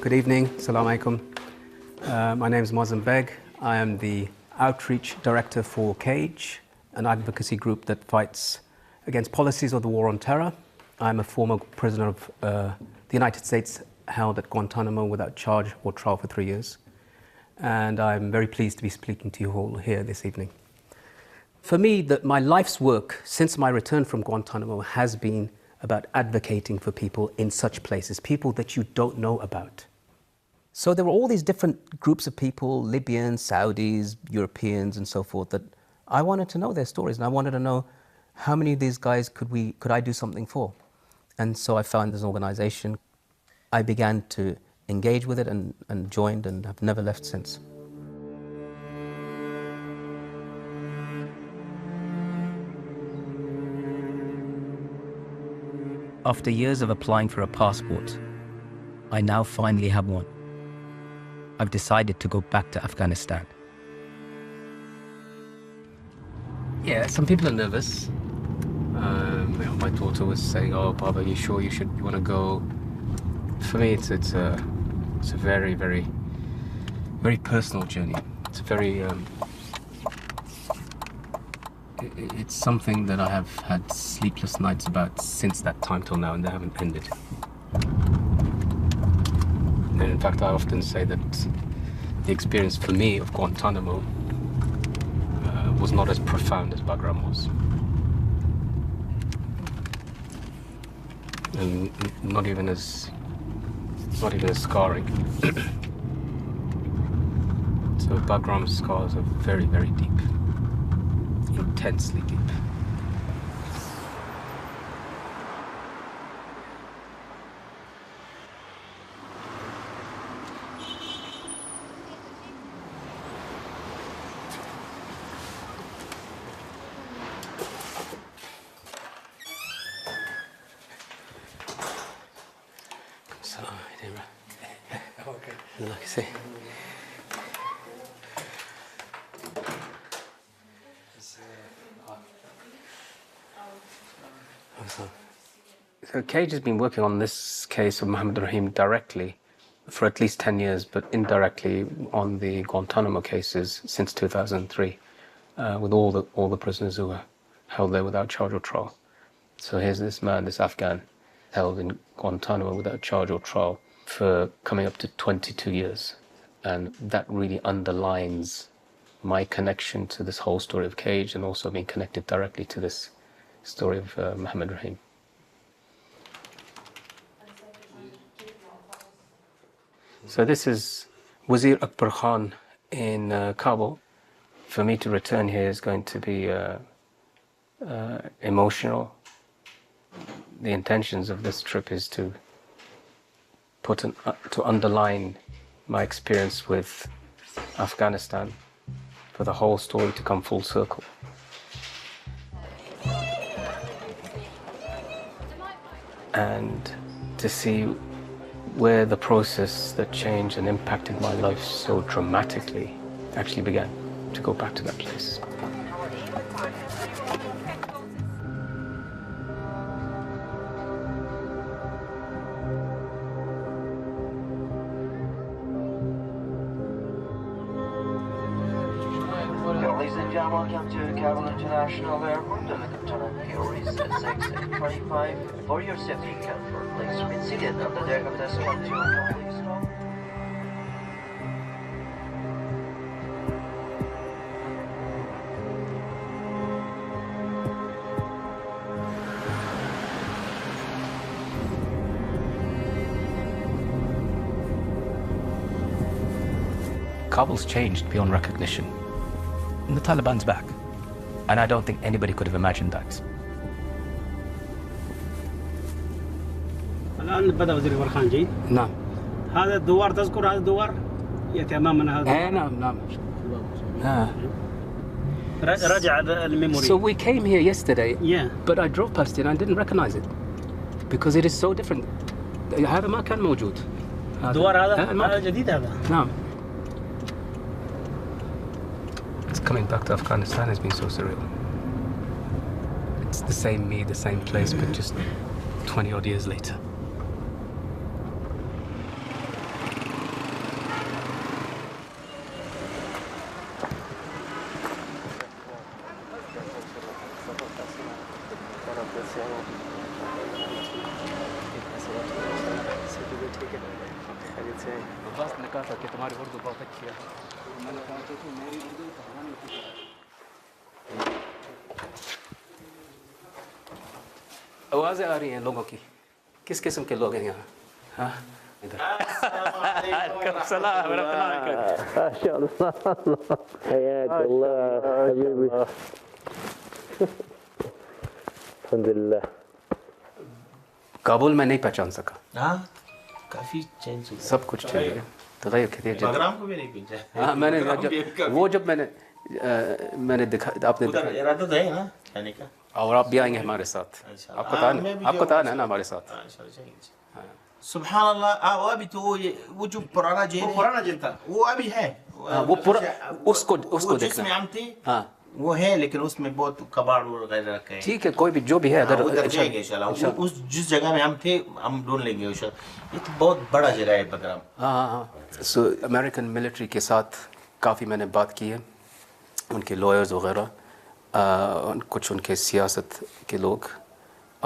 Good evening. Assalamu alaikum. My name is Moazzam Begg. I am the Outreach Director for CAGE, an advocacy group that fights against policies of the war on terror. I'm a former prisoner of the United States held at Guantanamo without charge or trial for 3 years. And I'm very pleased to be speaking to you all here this evening. For me, my life's work since my return from Guantanamo has been about advocating for people in such places, people that you don't know about. So there were all these different groups of people, Libyans, Saudis, Europeans, and so forth, that I wanted to know their stories, and I wanted to know how many of these guys could I do something for. And so I found this organization. I began to engage with it and joined, and have never left since. After years of applying for a passport, I now finally have one. I've decided to go back to Afghanistan. Yeah, some people are nervous. My daughter was saying, "Oh, Baba, you sure you want to go?" For me, it's a very, very, very personal journey. It's it's something that I have had sleepless nights about since that time till now, and they haven't ended. And in fact, I often say that the experience for me of Guantanamo was not as profound as Bagram was. And not even as scarring. So Bagram's scars are very, very deep. Intensely deep. Like I say. So CAGE has been working on this case of Mohammed Rahim directly for at least 10 years, but indirectly on the Guantanamo cases since 2003, with all the prisoners who were held there without charge or trial. So here's this man, this Afghan, held in Guantanamo without charge or trial for coming up to 22 years. And that really underlines my connection to this whole story of CAGE, and also being connected directly to this story of Mohammed Rahim. So this is Wazir Akbar Khan in Kabul. For me to return here is going to be emotional. The intentions of this trip is to underline my experience with Afghanistan, for the whole story to come full circle. And to see where the process that changed and impacted my life so dramatically actually began, to go back to that place. Ladies and gentlemen, welcome to Kabul International Airport. Lieutenant here is 625. For your safety and comfort, please remain seated on the deck of this control. Please stop. Kabul's changed beyond recognition. And the Taliban's back. And I don't think anybody could have imagined that. الآن بدأ وزير الخارجية جيد؟ نعم. هذا الدوار تذكر هذا الدوار؟ يأتي أمامنا هذا. نعم. رجع الميموري. So we came here yesterday, Yeah. but I drove past it and I didn't recognize it because it is so different. هذا ما كان موجود. الدوار هذا جديد هذا. نعم. Coming back to Afghanistan has been so surreal. It's the same me, the same place, but just 20 odd years later. تھا کہ تمہاری اردو بہت اچھی ہے. میں نے کہا کہ میری اردو کہانی کی طرح. آوازیں آ رہی ہیں لوگوں کی. کس قسم کے لوگ ہیں یہاں؟ ہاں ادھر. السلام السلام ورحمۃ اللہ وبرکاتہ. ما شاء الله حياك الله حبيبي الحمد لله. کابل میں نہیں پہچان سکا. ہاں کافی چینج ہو سب کچھ چینج ہے. تغیر کتنے جد. پروگرام کو بھی نہیں پہنچا. ہاں میں نے جب میں نے دکھا آپ نے ادھر ارادہ تو ہے نا جانے کا. اور آپ بھی آئیں گے ہمارے ساتھ. آپ کو تو آنا ہے نا ہمارے ساتھ. سبحان اللہ. وہ ابھی تو وہ جو پرانا جیل تھا وہ ابھی ہے. وہ پورا اس کو جس دیکھنا. میں ہم تھے ہاں وہ ہے لیکن اس میں بہت کباڑ وغیرہ رکھے ہیں. ٹھیک ہے کوئی بھی جو بھی ہے ادھر جائیں گے انشاءاللہ. اس جس جگہ میں ہم تھے ہم ڈھونڈ لیں گے. یہ تو بہت بڑا جگہ ہے بگرام. ہاں سو امریکن ملٹری کے ساتھ کافی میں نے بات کی ہے. ان کے لائرز وغیرہ کچھ ان کے سیاست کے لوگ.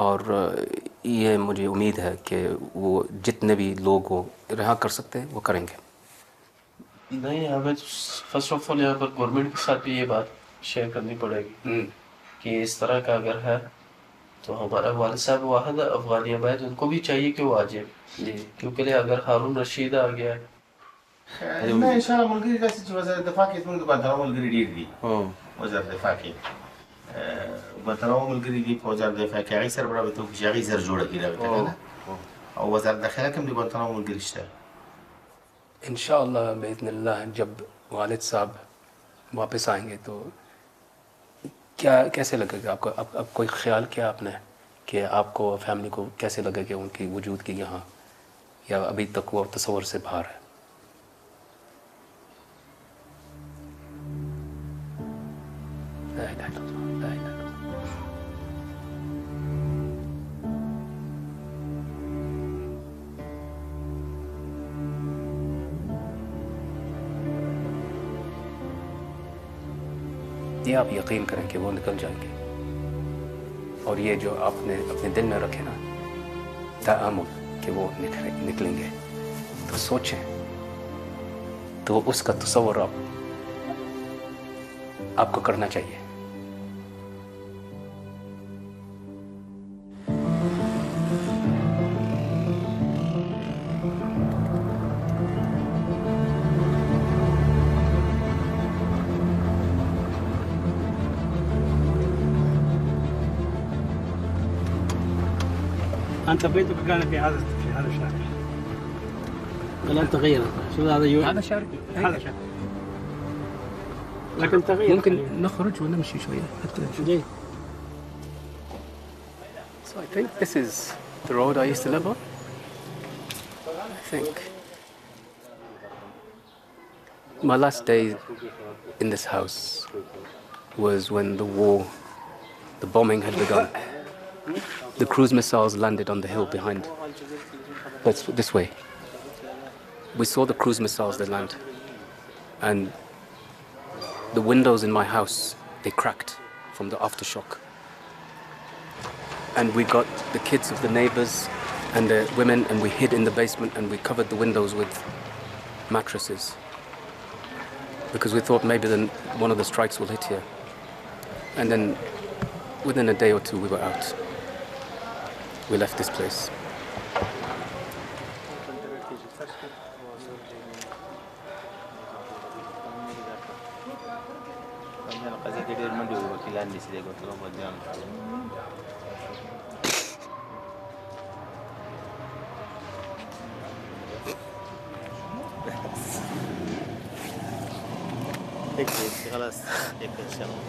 اور یہ مجھے امید ہے کہ وہ جتنے بھی لوگ وہ رہا کر سکتے ہیں وہ کریں گے. نہیں ہمیں فرسٹ آف آل یہاں پر گورنمنٹ کے ساتھ بھی یہ بات شیئر کرنی پڑے گی کہ اس طرح کا اگر ہے تو ہمارا والد صاحب واحد افغانی عبید ان کو بھی چاہیے کہ وہ آ جائے. کیونکہ اگر ہارون رشید آ گیا ہے میں انشاءاللہ ملګری داسې چې وزارت دفاع کې زموږ د بندرونو ملګري ډېر دي. وزارت دفاع کې بندرونو ملګري دي په وزارت دفاع کې. هغې سره به رابطه وکړو چې هغې زر جوړه کړي رابطه که نه. او وزارت داخله کې هم د بندرونو ملګري شته. انشاءاللہ باذن اللہ جب والد صاحب واپس آئیں گے تو کیسے لگے گا آپ کو؟ اب کوئی خیال کیا آپ نے کہ آپ کو فیملی کو کیسے لگے گا ان کی وجود کی یہاں، یا ابھی تک وہ تصور سے باہر ہے؟ لا الہ الا اللہ، لا الہ الا اللہ. یہ آپ یقین کریں کہ وہ نکل جائیں گے. اور یہ جو آپ نے اپنے دل میں رکھے نا تأمل کہ وہ نکلیں گے، تو سوچیں تو اس کا تصور آپ کو کرنا چاہیے. أنت بيتك كان في هذا الشارع. الآن تغير. شو هذا شارع. هذا شارع. لكن تغير. ممكن نخرج ونمشي شوية حتى جيد. So I think this is the road I used to live on. I think my last day in this house was when the bombing had begun. The cruise missiles landed on the hill behind. That's this way. We saw the cruise missiles they land, and the windows in my house, they cracked from the aftershock. And we got the kids of the neighbors and the women, and we hid in the basement and we covered the windows with mattresses because we thought maybe then one of the strikes will hit here. And then within a day or two we were out. We left this place. خلاص ان شاء الله.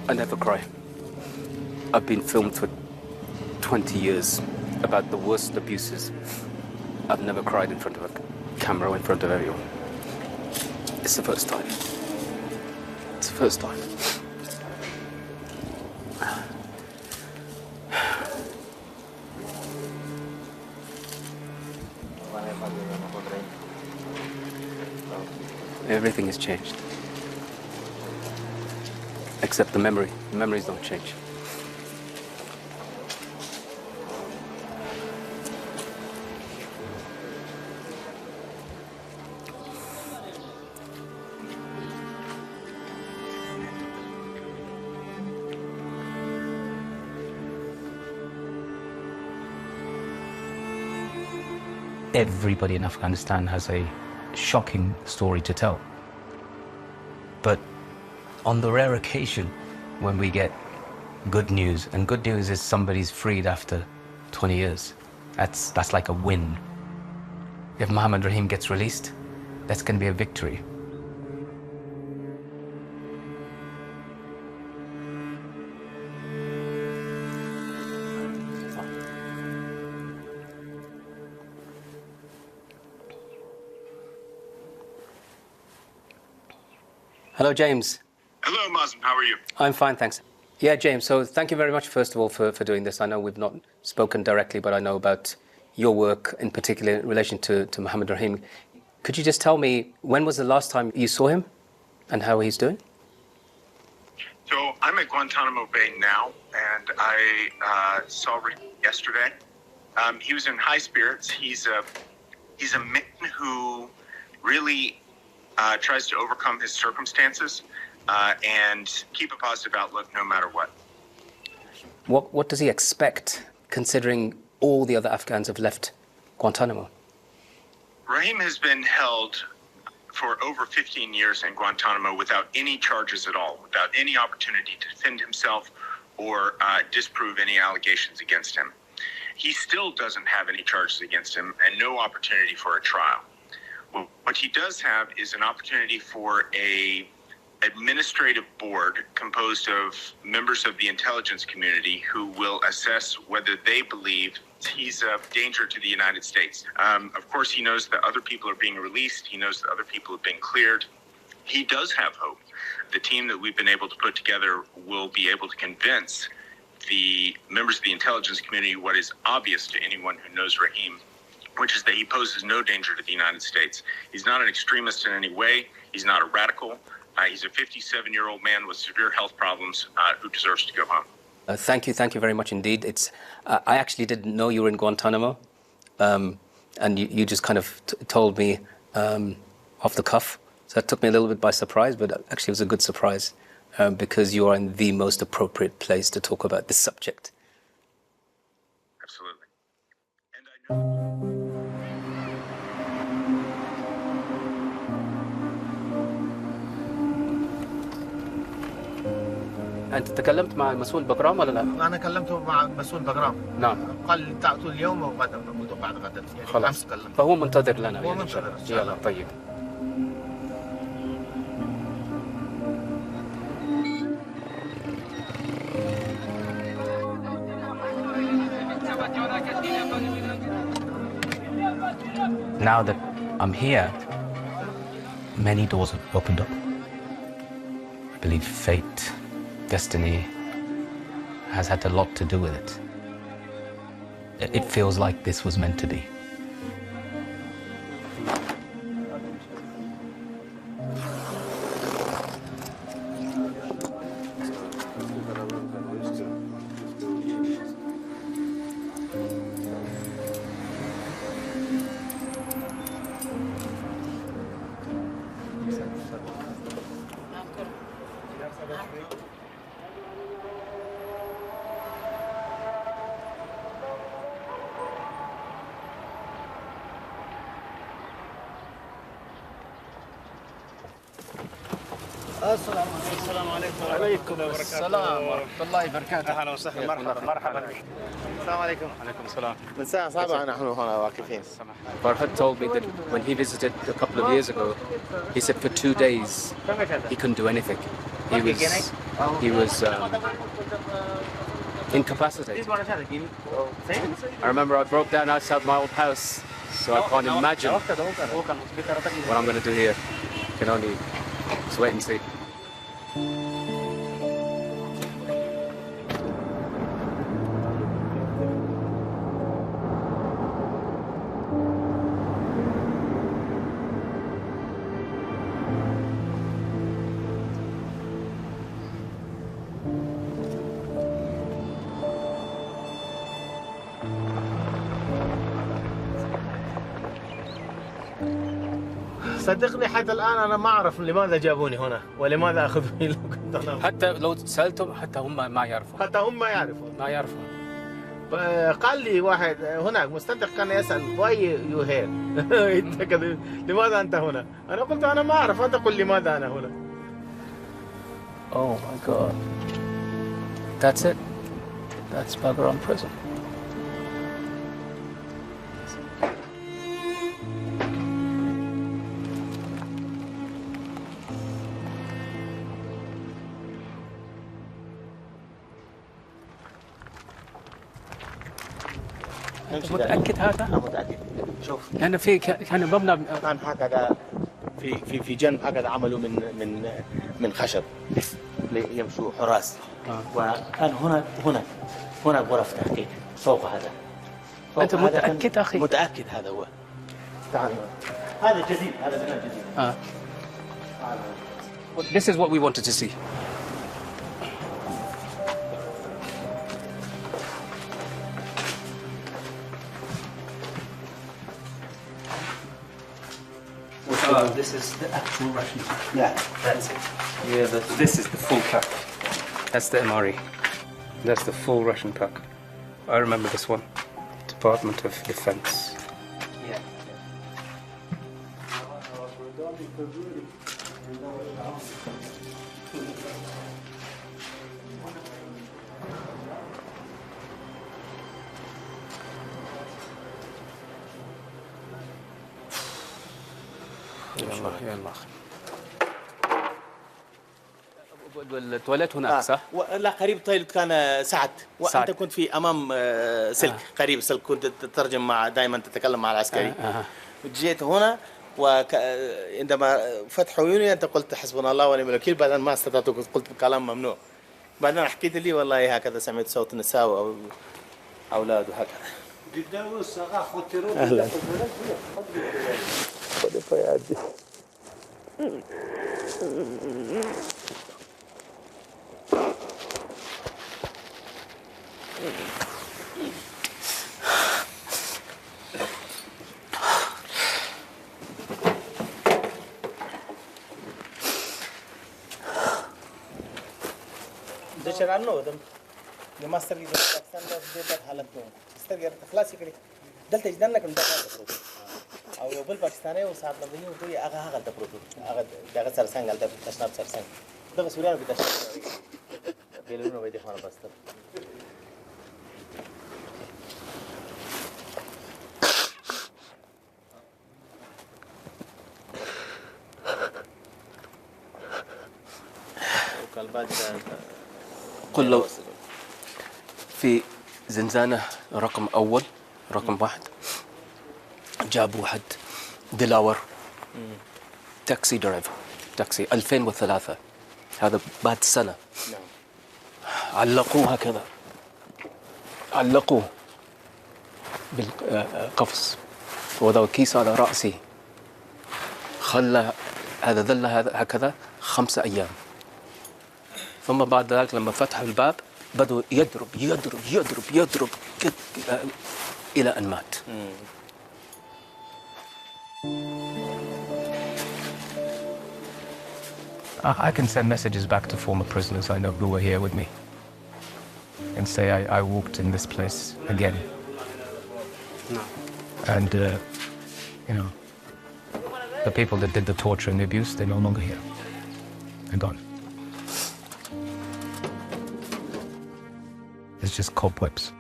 I never cry. I've been filmed for 20 years about the worst abuses. I've never cried in front of a camera or in front of everyone. It's the first time. It's the first time. Everything has changed. Except the memory. The memories don't change. Everybody in Afghanistan has a shocking story to tell. But on the rare occasion when we get good news, and good news is somebody's freed after 20 years, that's like a win. If Mohammad Rahim gets released, that's going to be a victory. Hello, James. Hello, Moazzam. How are you? I'm fine, thanks. Yeah, James, so thank you very much, first of all, for doing this. I know we've not spoken directly, but I know about your work in particular in relation to Mohammad Rahim. Could you just tell me, when was the last time you saw him and how he's doing? So I'm at Guantanamo Bay now, and I saw Rick yesterday. He was in high spirits. He's a man who really tries to overcome his circumstances and keep a positive outlook no matter what. What does he expect, considering all the other Afghans have left Guantanamo? Rahim has been held for over 15 years in Guantanamo without any charges at all, without any opportunity to defend himself or disprove any allegations against him. He still doesn't have any charges against him and no opportunity for a trial. Well, what he does have is an opportunity for a administrative board composed of members of the intelligence community who will assess whether they believe he's a danger to the United States. Of course, he knows that other people are being released. He knows that other people have been cleared. He does have hope. The team that we've been able to put together will be able to convince the members of the intelligence community what is obvious to anyone who knows Rahim, which is that he poses no danger to the United States. He's not an extremist in any way. He's not a radical. He's a 57-year-old man with severe health problems who deserves to go home. Thank you very much indeed. I actually didn't know you were in Guantanamo, and you just kind of told me off the cuff. So that took me a little bit by surprise, but actually it was a good surprise because you are in the most appropriate place to talk about this subject. Absolutely. And I know... أنت تكلمت مع مسؤول بقرام ولا لا؟ انا كلمته مع مسؤول بقرام. نعم. قال تأتوا اليوم وغدا، نقول بعد غدا يعني. خلاص. أمس كلمته. فهو منتظر لنا. هو منتظر. يلا طيب. Now that I'm here, many doors have opened up. I believe fate, destiny, has had a lot to do with it. It feels like this was meant to be. السلام عليكم وعليكم السلام ورحمة الله وبركاته. أهلا وسهلا. مرحبا بك. السلام عليكم. وعليكم السلام. من ساعة 7 نحن هنا واقفين. Farhad told me that when he visited a couple of years ago, he said for 2 days he couldn't do anything. He was incapacitated. I remember I broke down outside my old house, so I can't imagine what I'm going to do here. I can only just wait and see. صدقني حتى الآن أنا ما أعرف لماذا جابوني هنا ولماذا أخذوني لو كنت أنا. حتى لو سألتم حتى هم ما يعرفون. حتى هم ما يعرفون. ما يعرفون. قال لي واحد هناك مستنطق كان يسأل why you here؟ أنت كذا لماذا أنت هنا؟ أنا قلت أنا ما أعرف، أنت قل لماذا أنا هنا. Oh my God. That's it. That's Bagram prison. متأكد هذا؟ متأكد. شوف. لأن في كان مبنى كان هكذا في جنب هكذا عملوا من خشب ليمشوا حراس. وكان هنا غرف تحقيق فوق هذا. أنت متأكد أخي؟ متأكد هذا هو. تعال هذا جديد، هذا بناء جديد. This is what we wanted to see. This is the actual Russian pack. Yeah, That's it. Yeah, this is the full pack. That's the MRE. That's the full Russian pack. I remember this one. Department of Defense. Yeah. يلا التواليت هناك صح؟ لا قريب طيب كان سعد وأنت كنت في أمام سلك قريب سلك كنت تترجم مع دائما تتكلم مع العسكري. جيت هنا وعندما فتحوا عيوني أنت قلت حسبنا الله ونعم الوكيل، بعدين ما استطعت قلت كلام ممنوع. بعدين حكيت لي والله هكذا سمعت صوت النساء أو أولاد وهكذا. أهلا. دشرانو دم دماستر کی پاکستان کا دیتا حالت میں استر غیر تخلاصي کړي دلته ځدان لکه دا او یو بل پاکستاني او صاحب لبني او دوی هغه غلطه پروت هغه دغه سرسنګ غلطه تشناب سرسنګ دغه سوريانو کې تشناب بیلونو وای دي خانه بستر وكالبات قل له في زنزانة رقم أول رقم واحد جاب واحد دلاور تاكسي درايفر تاكسي 2003 هذا بعد سنة علقوه هكذا علقوه بالقفص وضعوا كيس على رأسي خلى هذا ظل هكذا 5 أيام ثم بعد ذلك لما فتحوا الباب بدأوا يضرب يضرب يضرب يضرب إلى أن مات. I can send messages back to former prisoners I know who were here with me and say I walked in this place again. No. And, you know, the people that did the torture and the abuse, they're no longer here. They're gone. It's just cobwebs.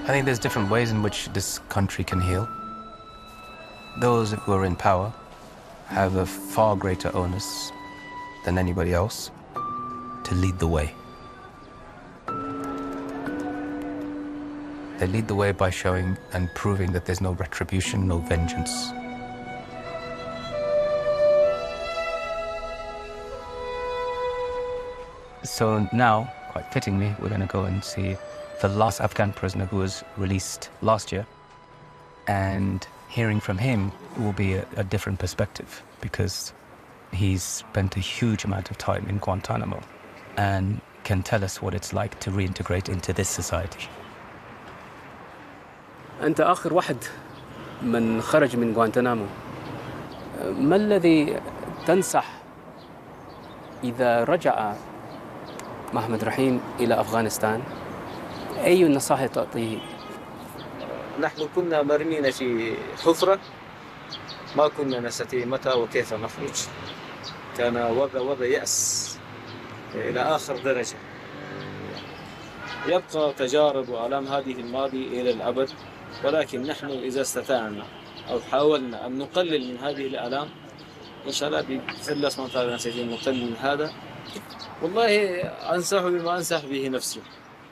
I think there's different ways in which this country can heal. Those who are in power have a far greater onus than anybody else to lead the way. They lead the way by showing and proving that there's no retribution, no vengeance. So now, quite fittingly, we're going to go and see the last Afghan prisoner who was released last year. And hearing from him will be a different perspective, because he's spent a huge amount of time in Guantanamo and can tell us what it's like to reintegrate into this society. أنت آخر واحد من خرج من غوانتنامو. ما الذي تنصح إذا رجع محمد رحيم إلى أفغانستان؟ أي النصائح تعطيه؟ نحن كنا مرمين في حفرة ما كنا نستطيع متى وكيف نخرج. كان وضع يأس إلى آخر درجة. يبقى تجارب وآلام هذه الماضي إلى الأبد، ولكن نحن إذا استطعنا أو حاولنا أن نقلل من هذه الآلام إن شاء الله بفضل الله سبحانه وتعالى نستطيع نقلل من هذا. والله أنصح بما أنصح به نفسي،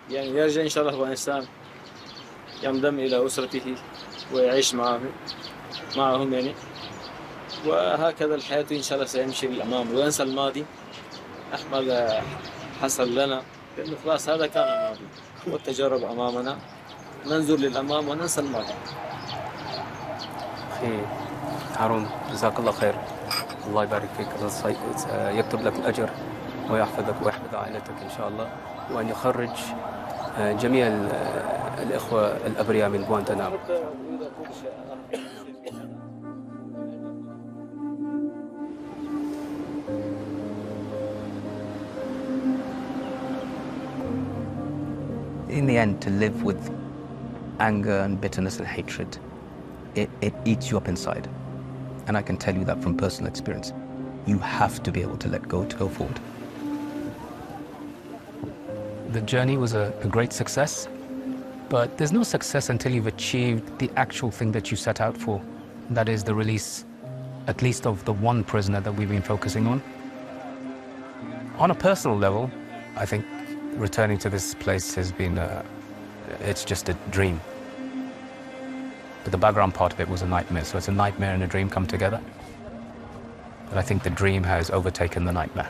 يعني يرجع إن شاء الله أفغانستان، ينضم إلى أسرته ويعيش معهم يعني، وهكذا الحياة إن شاء الله سيمشي للأمام وينسى الماضي ماذا حصل لنا، لأنه خلاص هذا كان ماضي والتجارب أمامنا، ننظر للأمام وننسى الماضي. أخي هارون جزاك الله خير، الله يبارك فيك، الله يكتب لك الأجر ويحفظك ويحفظ عائلتك إن شاء الله، وأن يخرج جميع الإخوة الأبرياء من غوانتنامو. In the end, to live with anger and bitterness and hatred, it eats you up inside. And I can tell you that from personal experience. You have to be able to let go to go forward. The journey was a great success, but there's no success until you've achieved the actual thing that you set out for. That is the release, at least of the one prisoner that we've been focusing on. On a personal level, I think returning to this place has been, it's just a dream. But the background part of it was a nightmare, so it's a nightmare and a dream come together. But I think the dream has overtaken the nightmare.